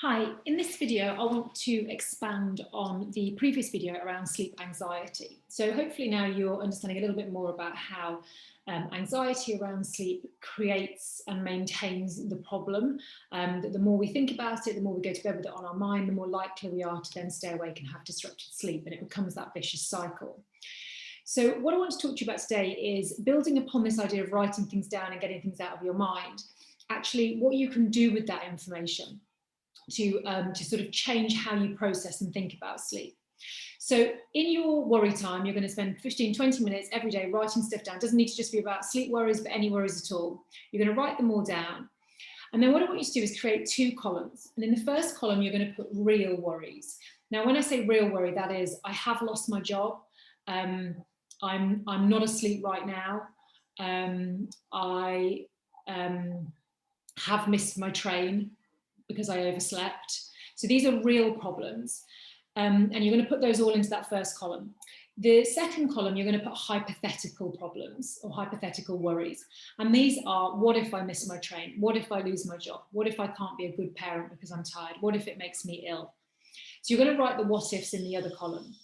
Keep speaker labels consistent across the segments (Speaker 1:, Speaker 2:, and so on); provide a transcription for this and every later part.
Speaker 1: Hi, in this video I want to expand on the previous video around sleep anxiety. So hopefully now you're understanding a little bit more about how anxiety around sleep creates and maintains the problem, that the more we think about it, the more we go to bed with it on our mind, the more likely we are to then stay awake and have disrupted sleep, and it becomes that vicious cycle. So what I want to talk to you about today is building upon this idea of writing things down and getting things out of your mind, actually what you can do with that information to sort of change how you process and think about sleep. So in your worry time, you're going to spend 15, 20 minutes every day writing stuff down. It doesn't need to just be about sleep worries, but any worries at all. You're going to write them all down. And then what I want you to do is create two columns. And in the first column, you're going to put real worries. Now, when I say real worry, that is, I have lost my job. I'm not asleep right now. I have missed my train because I overslept. So these are real problems. And you're going to put those all into that first column. The second column, you're going to put hypothetical problems or hypothetical worries. And these are, what if I miss my train? What if I lose my job? What if I can't be a good parent because I'm tired? What if it makes me ill? So you're going to write the what ifs in the other column.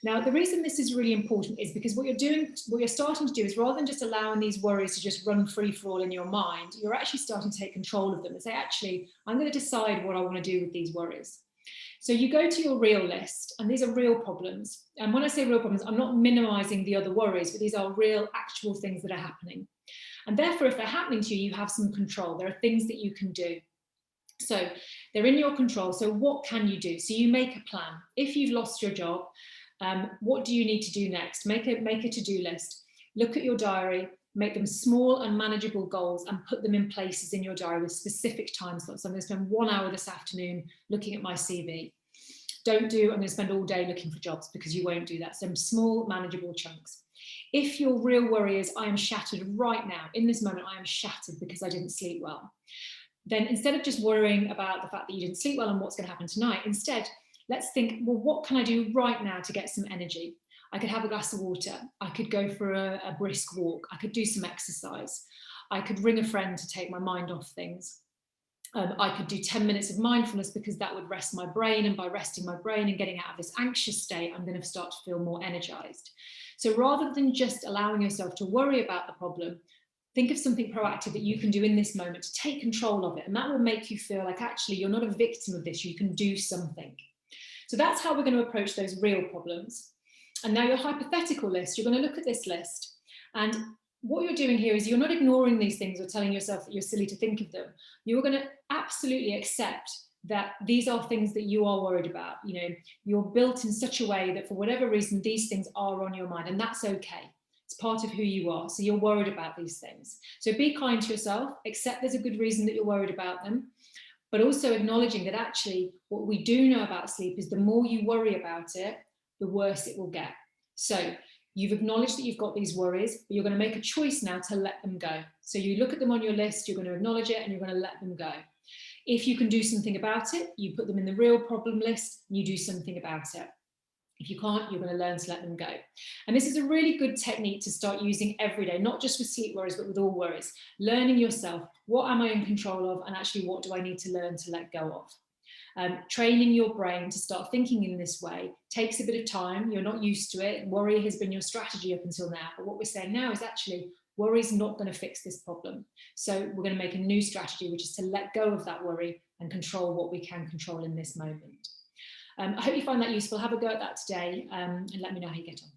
Speaker 1: Now, the reason this is really important is because what you're starting to do is, rather than just allowing these worries to just run free for all in your mind, you're actually starting to take control of them and say, actually, I'm going to decide what I want to do with these worries. So you go to your real list, and these are real problems. And when I say real problems, I'm not minimizing the other worries, but these are real, actual things that are happening. And therefore, if they're happening to you, you have some control. There are things that you can do. So they're in your control. So what can you do? So you make a plan. If you've lost your job, what do you need to do next? Make a to-do list. Look at your diary, make them small and manageable goals, and put them in places in your diary with specific time slots. So I'm going to spend 1 hour this afternoon looking at my CV. I'm going to spend all day looking for jobs, because you won't do that. Some small, manageable chunks. If your real worry is, I am shattered right now, in this moment, I am shattered because I didn't sleep well, then instead of just worrying about the fact that you didn't sleep well and what's going to happen tonight, instead, let's think, well, what can I do right now to get some energy? I could have a glass of water. I could go for a brisk walk. I could do some exercise. I could ring a friend to take my mind off things. I could do 10 minutes of mindfulness, because that would rest my brain. And by resting my brain and getting out of this anxious state, I'm going to start to feel more energized. So rather than just allowing yourself to worry about the problem, think of something proactive that you can do in this moment to take control of it. And that will make you feel like, actually, you're not a victim of this. You can do something. So that's how we're going to approach those real problems. And now your hypothetical list, you're going to look at this list. And what you're doing here is, you're not ignoring these things or telling yourself that you're silly to think of them. You're going to absolutely accept that these are things that you are worried about. You know, you're built in such a way that for whatever reason, these things are on your mind, and that's okay. It's part of who you are. So you're worried about these things. So be kind to yourself, accept there's a good reason that you're worried about them, but also acknowledging that actually what we do know about sleep is the more you worry about it, the worse it will get. So you've acknowledged that you've got these worries, but you're going to make a choice now to let them go. So you look at them on your list, you're going to acknowledge it, and you're going to let them go. If you can do something about it, you put them in the real problem list, and you do something about it. If you can't, you're going to learn to let them go. And this is a really good technique to start using every day, not just with sleep worries, but with all worries. Learning yourself, what am I in control of, and actually what do I need to learn to let go of? Training your brain to start thinking in this way takes a bit of time. You're not used to it. Worry has been your strategy up until now. But what we're saying now is, actually, worry is not going to fix this problem. So we're going to make a new strategy, which is to let go of that worry and control what we can control in this moment. I hope you find that useful. Have a go at that today, and let me know how you get on.